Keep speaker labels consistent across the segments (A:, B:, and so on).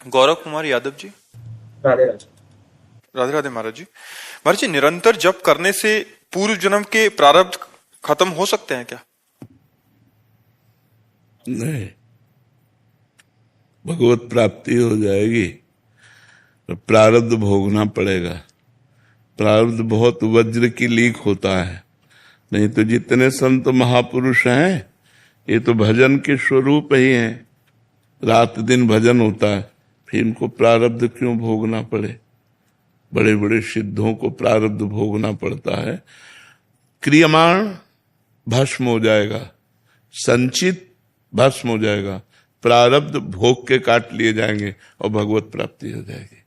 A: गौरव कुमार यादव जी।
B: राधे राधे।
A: राधे राधे महाराज जी। महाराज जी, निरंतर जप करने से पूर्व जन्म के प्रारब्ध खत्म हो सकते हैं क्या?
C: नहीं, भगवत प्राप्ति हो जाएगी। प्रारब्ध भोगना पड़ेगा। प्रारब्ध बहुत वज्र की लीक होता है। नहीं तो जितने संत महापुरुष हैं ये तो भजन के स्वरूप ही हैं, रात दिन भजन होता है, फिर इनको प्रारब्ध क्यों भोगना पड़े? बड़े बड़े सिद्धों को प्रारब्ध भोगना पड़ता है। क्रियमाण भस्म हो जाएगा, संचित भस्म हो जाएगा, प्रारब्ध भोग के काट लिए जाएंगे और भगवत प्राप्ति हो जाएगी।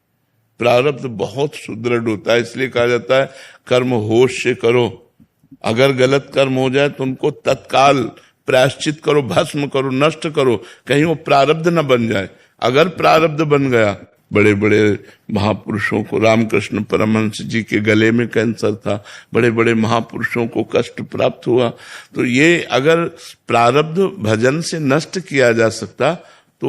C: प्रारब्ध बहुत सुदृढ़ होता है, इसलिए कहा जाता है कर्म होश से करो। अगर गलत कर्म हो जाए तो उनको तत्काल प्रायश्चित करो, भस्म करो, नष्ट करो, कहीं वो प्रारब्ध न बन जाए। अगर प्रारब्ध बन गया, बड़े बड़े महापुरुषों को, रामकृष्ण परमहंस जी के गले में कैंसर था, बड़े बड़े महापुरुषों को कष्ट प्राप्त हुआ। तो ये अगर प्रारब्ध भजन से नष्ट किया जा सकता तो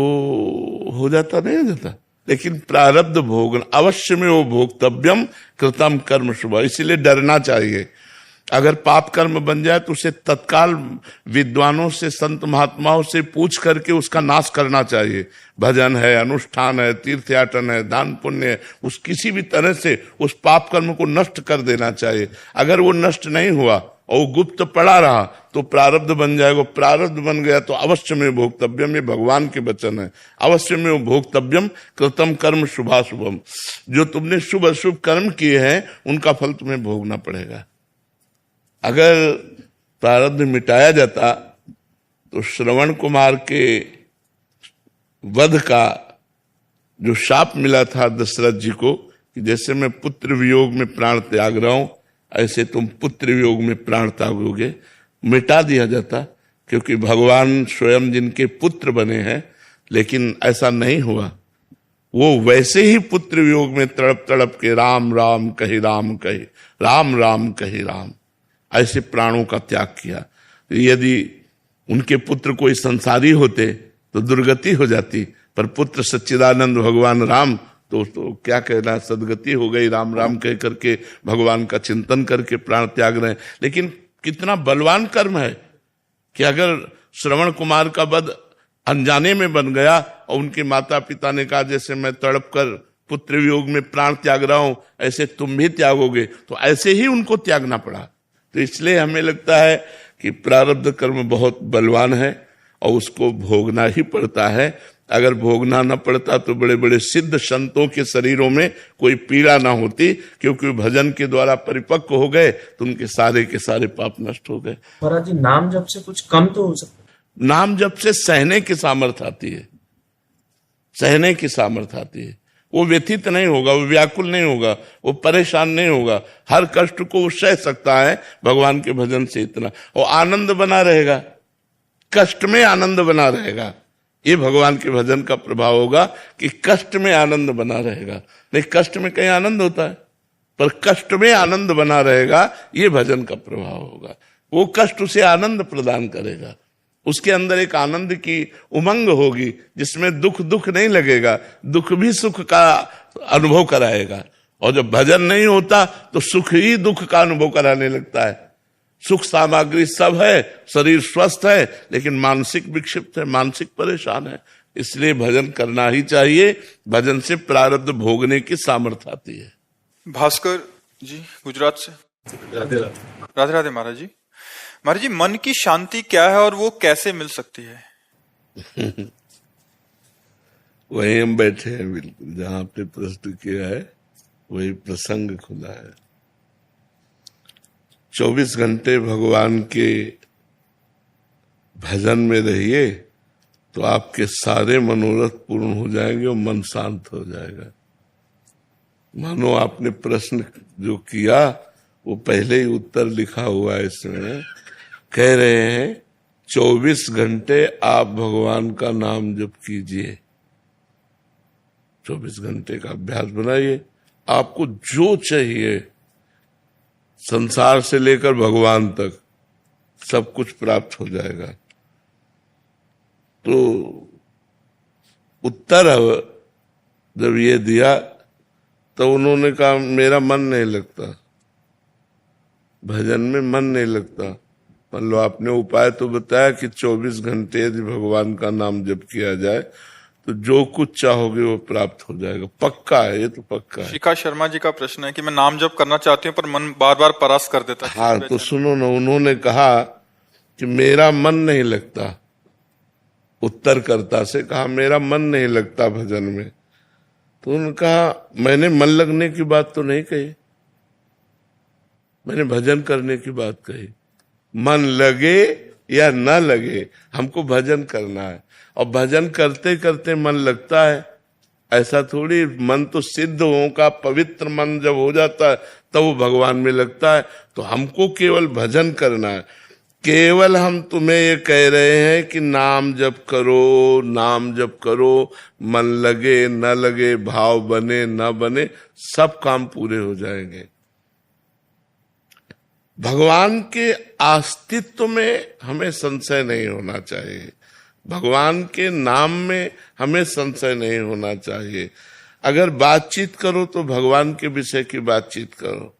C: हो जाता, नहीं हो जाता। लेकिन प्रारब्ध भोगन अवश्य में वो भोक्तव्यम कृतम कर्म शुभ, इसीलिए डरना चाहिए। अगर पाप कर्म बन जाए तो उसे तत्काल विद्वानों से, संत महात्माओं से पूछ करके उसका नाश करना चाहिए। भजन है, अनुष्ठान है, तीर्थयाटन है, दान पुण्य है, उस किसी भी तरह से उस पाप कर्म को नष्ट कर देना चाहिए। अगर वो नष्ट नहीं हुआ और वो गुप्त पड़ा रहा तो प्रारब्ध बन जाएगा। प्रारब्ध बन गया तो अवश्य में भोक्तव्यम, ये भगवान के वचन है, अवश्य में वो भोक्तव्यम कृतम कर्म शुभाशुभम। जो तुमने शुभ अशुभ कर्म किए हैं उनका फल तुम्हें भोगना पड़ेगा। अगर प्रारब्ध मिटाया जाता तो श्रवण कुमार के वध का जो शाप मिला था दशरथ जी को कि जैसे मैं पुत्र वियोग में प्राण त्याग रहा हूं ऐसे तुम पुत्र वियोग में प्राण त्यागोगे, मिटा दिया जाता। क्योंकि भगवान स्वयं जिनके पुत्र बने हैं, लेकिन ऐसा नहीं हुआ। वो वैसे ही पुत्र वियोग में तड़प तड़प के राम राम कही राम कही, राम राम कही राम, ऐसे प्राणों का त्याग किया। यदि उनके पुत्र कोई संसारी होते तो दुर्गति हो जाती, पर पुत्र सच्चिदानंद भगवान राम तो क्या कहना, सदगति हो गई। राम राम कह करके भगवान का चिंतन करके प्राण त्याग रहे हैं। लेकिन कितना बलवान कर्म है कि अगर श्रवण कुमार का वध अनजाने में बन गया और उनके माता पिता ने कहा जैसे मैं तड़प कर पुत्र वियोग में प्राण त्याग रहा हूं ऐसे तुम भी त्यागोगे, तो ऐसे ही उनको त्यागना पड़ा। तो इसलिए हमें लगता है कि प्रारब्ध कर्म बहुत बलवान है और उसको भोगना ही पड़ता है। अगर भोगना न पड़ता तो बड़े बड़े सिद्ध संतों के शरीरों में कोई पीड़ा ना होती, क्योंकि भजन के द्वारा परिपक्व हो गए तो उनके सारे के सारे पाप नष्ट हो गए।
B: महाराज जी, नाम जप से कुछ कम तो हो सकता है?
C: नाम जप से सहने की सामर्थ्य आती है, सहने की सामर्थ्य आती है। वो व्यथित नहीं होगा, वो व्याकुल नहीं होगा, वो परेशान नहीं होगा, हर कष्ट को वो सह सकता है भगवान के भजन से। इतना और आनंद बना रहेगा, कष्ट में आनंद बना रहेगा। ये भगवान के भजन का प्रभाव होगा कि कष्ट में आनंद बना रहेगा। नहीं, कष्ट में कहीं आनंद होता है, पर कष्ट में आनंद बना रहेगा, ये भजन का प्रभाव होगा। वो कष्ट उसे आनंद प्रदान करेगा, उसके अंदर एक आनंद की उमंग होगी जिसमें दुख दुख नहीं लगेगा, दुख भी सुख का अनुभव कराएगा। और जब भजन नहीं होता तो सुख ही दुख का अनुभव कराने लगता है। सुख सामग्री सब है, शरीर स्वस्थ है, लेकिन मानसिक विक्षिप्त है, मानसिक परेशान है। इसलिए भजन करना ही चाहिए। भजन से प्रारब्ध भोगने की सामर्थ्य आती है।
A: भास्कर जी गुजरात से।
B: राधे राधे।
A: राधे राधे महाराज जी। महाराज जी, मन की शांति क्या है और वो कैसे मिल सकती है?
C: वही हम बैठे हैं, बिल्कुल जहां आपने प्रश्न किया है वही प्रसंग खुला है। 24 घंटे भगवान के भजन में रहिए तो आपके सारे मनोरथ पूर्ण हो जाएंगे और मन शांत हो जाएगा। मानो आपने प्रश्न जो किया वो पहले ही उत्तर लिखा हुआ है इसमें। कह रहे हैं 24 घंटे आप भगवान का नाम जप कीजिए, 24 घंटे का अभ्यास बनाइए। आपको जो चाहिए संसार से लेकर भगवान तक सब कुछ प्राप्त हो जाएगा। तो उत्तर जब ये दिया तो उन्होंने कहा मेरा मन नहीं लगता, भजन में मन नहीं लगता। मान लो आपने उपाय तो बताया कि 24 घंटे यदि भगवान का नाम जप किया जाए तो जो कुछ चाहोगे वो प्राप्त हो जाएगा, पक्का है, ये तो पक्का है।
A: शिखा शर्मा जी का प्रश्न है कि मैं नाम जप करना चाहती हूँ पर मन बार बार परास कर देता है।
C: हाँ तो सुनो ना, उन्होंने कहा कि मेरा मन नहीं लगता, उत्तरकर्ता से कहा मेरा मन नहीं लगता भजन में। तो उन्होंने कहा मैंने मन लगने की बात तो नहीं कही, मैंने भजन करने की बात कही। मन लगे या न लगे, हमको भजन करना है, और भजन करते करते मन लगता है, ऐसा थोड़ी। मन तो सिद्ध हो का पवित्र मन जब हो जाता है तब वो भगवान में लगता है। तो हमको केवल भजन करना है। केवल हम तुम्हें ये कह रहे हैं कि नाम जप करो, नाम जप करो, मन लगे न लगे, भाव बने न बने, सब काम पूरे हो जाएंगे। भगवान के अस्तित्व में हमें संशय नहीं होना चाहिए, भगवान के नाम में हमें संशय नहीं होना चाहिए। अगर बातचीत करो तो भगवान के विषय की बातचीत करो।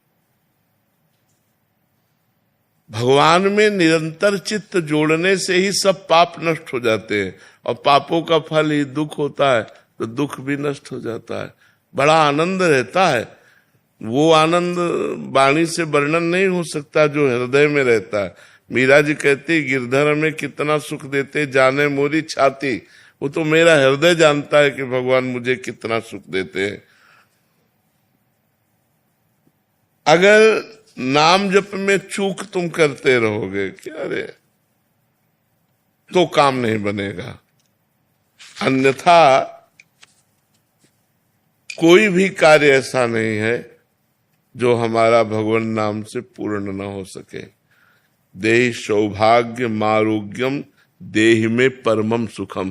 C: भगवान में निरंतर चित्त जोड़ने से ही सब पाप नष्ट हो जाते हैं, और पापों का फल ही दुख होता है, तो दुख भी नष्ट हो जाता है, बड़ा आनंद रहता है। वो आनंद वाणी से वर्णन नहीं हो सकता जो हृदय में रहता है। मीरा जी कहती गिरधर में कितना सुख देते जाने मोरी छाती। वो तो मेरा हृदय जानता है कि भगवान मुझे कितना सुख देते हैं। अगर नाम जप में चूक तुम करते रहोगे क्या रे, तो काम नहीं बनेगा। अन्यथा कोई भी कार्य ऐसा नहीं है जो हमारा भगवान नाम से पूर्ण न हो सके। देहि सौभाग्य मारोग्यम देहि में परमम सुखम।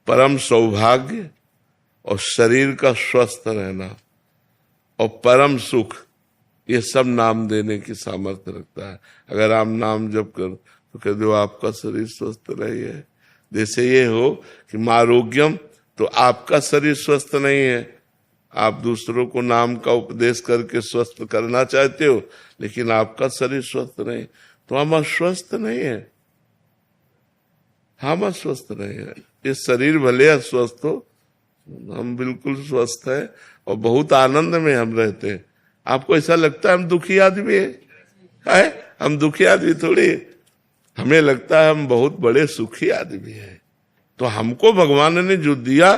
C: परम सौभाग्य और शरीर का स्वस्थ रहना और परम सुख, ये सब नाम देने की सामर्थ्य रखता है। अगर आप नाम जप कर तो कह दो आपका शरीर स्वस्थ रही है। जैसे ये हो कि मारोग्यम, तो आपका शरीर स्वस्थ नहीं है, आप दूसरों को नाम का उपदेश करके स्वस्थ करना चाहते हो, लेकिन आपका शरीर स्वस्थ नहीं, तो हम अस्वस्थ नहीं है, हम अस्वस्थ नहीं है। ये शरीर भले अस्वस्थ हो, हम बिल्कुल स्वस्थ है और बहुत आनंद में हम रहते हैं। आपको ऐसा लगता है हम दुखी आदमी है? हम दुखी आदमी थोड़ी, हमें लगता है हम बहुत बड़े सुखी आदमी हैं। तो हमको भगवान ने जो दिया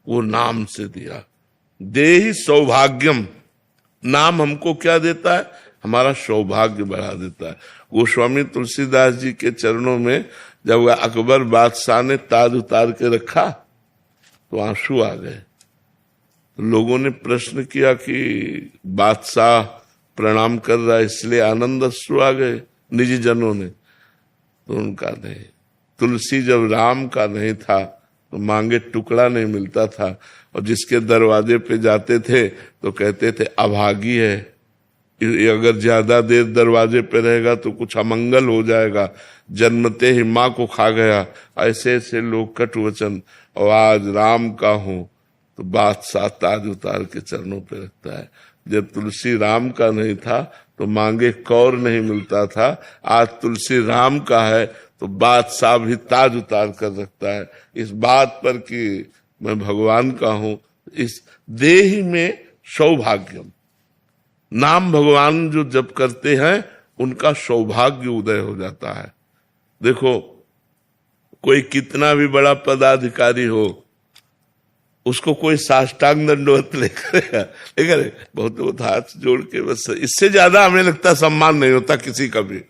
C: वो नाम से दिया। देहि सौभाग्यम, नाम हमको क्या देता है? हमारा सौभाग्य बढ़ा देता है। गोस्वामी तुलसीदास जी के चरणों में जब अकबर बादशाह ने ताज उतार के रखा तो आंसू आ गए। तो लोगों ने प्रश्न किया कि बादशाह प्रणाम कर रहा है इसलिए आनंद अश्रु आ गए निजी जनों ने। तो उनका नहीं, तुलसी जब राम का नहीं था तो मांगे टुकड़ा नहीं मिलता था, और जिसके दरवाजे पे जाते थे तो कहते थे अभागी है, अगर ज्यादा देर दरवाजे पे रहेगा तो कुछ अमंगल हो जाएगा, जन्मते ही माँ को खा गया, ऐसे ऐसे लोग कट वचन। और आज राम का हूं तो बादशाह ताज उतार के चरणों पे रखता है। जब तुलसी राम का नहीं था तो मांगे कौर नहीं मिलता था, आज तुलसी राम का है तो बादशाह भी ताज उतार कर रखता है, इस बात पर कि मैं भगवान का हूं। इस देह में सौभाग्यम, नाम भगवान जो जप करते हैं उनका सौभाग्य उदय हो जाता है। देखो कोई कितना भी बड़ा पदाधिकारी हो, उसको कोई साष्टांग दंडवत लेकर बहुत हाथ जोड़ के, बस इससे ज्यादा हमें लगता सम्मान नहीं होता किसी का भी।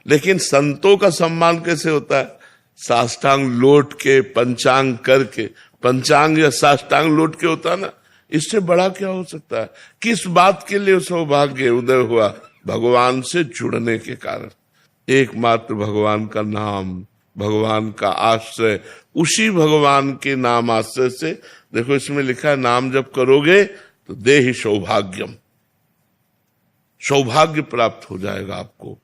C: लेकिन संतों का सम्मान कैसे होता है? साष्टांग लौट के, पंचांग करके, पंचांग या साष्टांग लौट के होता ना, इससे बड़ा क्या हो सकता है? किस बात के लिए सौभाग्य उदय हुआ? भगवान से जुड़ने के कारण। एकमात्र भगवान का नाम, भगवान का आश्रय, उसी भगवान के नाम आश्रय से। देखो इसमें लिखा है नाम जब करोगे तो देहि सौभाग्यम, सौभाग्य प्राप्त हो जाएगा आपको।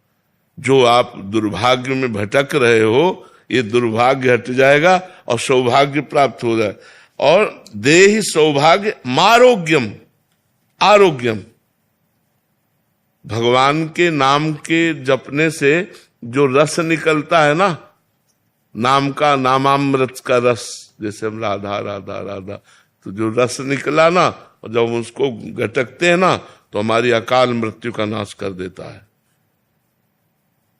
C: जो आप दुर्भाग्य में भटक रहे हो, ये दुर्भाग्य हट जाएगा और सौभाग्य प्राप्त हो जाए। और देहि सौभाग्य मारोग्यम, आरोग्यम। भगवान के नाम के जपने से जो रस निकलता है ना, नाम का, नामामृत का रस, जैसे हम राधा राधा राधा, तो जो रस निकला ना, और जब हम उसको गटकते हैं ना, तो हमारी अकाल मृत्यु का नाश कर देता है।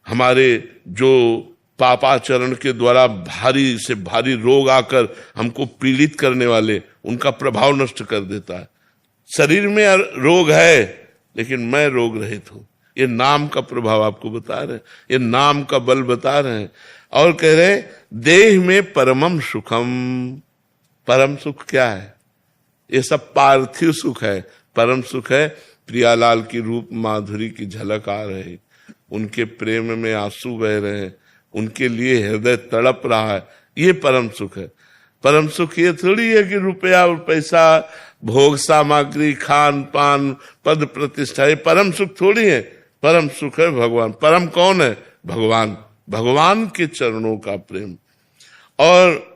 C: हमारे जो पापाचरण के द्वारा भारी से भारी रोग आकर हमको पीड़ित करने वाले, उनका प्रभाव नष्ट कर देता है। शरीर में रोग है, लेकिन मैं रोग रहित हूं। ये नाम का प्रभाव आपको बता रहे हैं, ये नाम का बल बता रहे हैं। और कह रहे देह में परमम सुखम। परम सुख क्या है? ये सब पार्थिव सुख है। परम सुख है प्रियालाल की रूप माधुरी की झलक आ रही, उनके प्रेम में आंसू बह रहे हैं, उनके लिए हृदय तड़प रहा है, ये परम सुख है। परम सुख ये थोड़ी है कि रुपया और पैसा, भोग सामग्री, खान पान, पद प्रतिष्ठा, ये परम सुख थोड़ी है। परम सुख है भगवान। परम कौन है? भगवान। भगवान के चरणों का प्रेम। और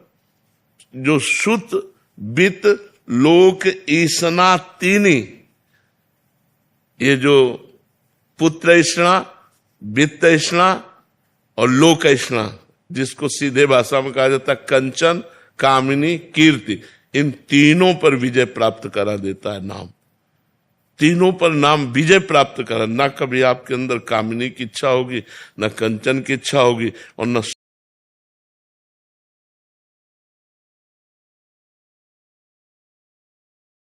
C: जो सुत वित्त लोक ईसना तीनी, ये जो पुत्र ईष्णा, वित्त ईष्णा और लोक ईष्णा, जिसको सीधे भाषा में कहा जाता है कंचन, कामिनी, कीर्ति, इन तीनों पर विजय प्राप्त करा देता है नाम। तीनों पर नाम विजय प्राप्त करा। ना कभी आपके अंदर कामिनी की इच्छा होगी, न कंचन की इच्छा होगी, और न